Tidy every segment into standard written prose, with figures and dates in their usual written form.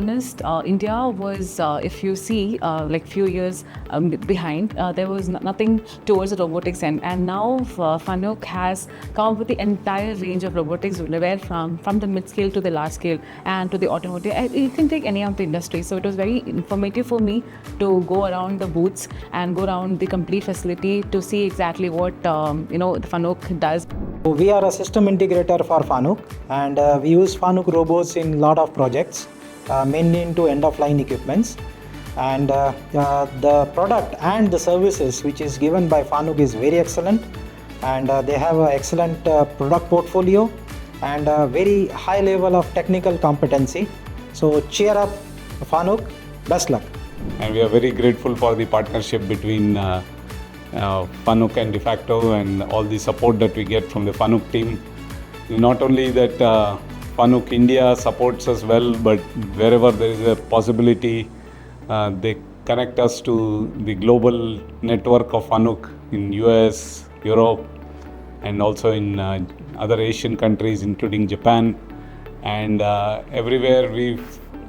honest, India was, if you see, like few years behind, there was nothing towards the robotics end. And now FANUC has come up with the entire range of robotics, where from the mid-scale to the large scale and to the automotive. You can take any of the industry. So it was very informative for me to go around the booths and go around the complete facility to see exactly what the FANUC does. We are a system integrator for FANUC, and we use FANUC robots in a lot of projects, mainly into end-of-line equipments. And the product and the services which is given by FANUC is very excellent, and they have an excellent product portfolio and a very high level of technical competency. So cheer up FANUC, best luck. And we are very grateful for the partnership between FANUC and De facto, and all the support that we get from the FANUC team. Not only that FANUC India supports us well, but wherever there is a possibility, they connect us to the global network of FANUC in US, Europe, and also in other Asian countries, including Japan. And everywhere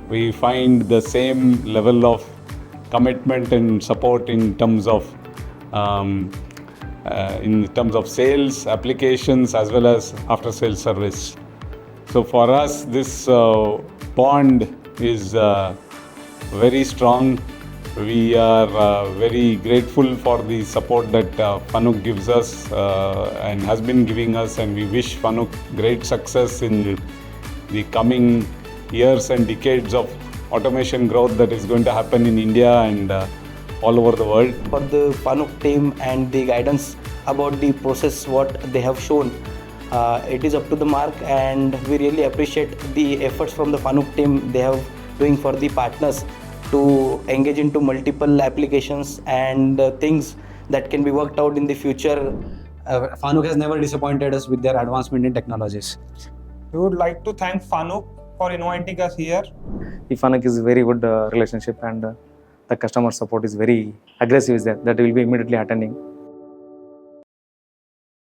we find the same level of commitment and support in terms of sales, applications, as well as after-sales service. So for us, this bond is very strong. We are very grateful for the support that FANUC gives us and has been giving us, and we wish FANUC great success in the coming years and decades of automation growth that is going to happen in India and all over the world. For the FANUC team and the guidance about the process what they have shown, it is up to the mark, and we really appreciate the efforts from the FANUC team they have doing for the partners to engage into multiple applications and things that can be worked out in the future. FANUC has never disappointed us with their advancement in technologies. We would like to thank FANUC for inviting us here. The FANUC is a very good relationship, and the customer support is very aggressive, that we will be immediately attending.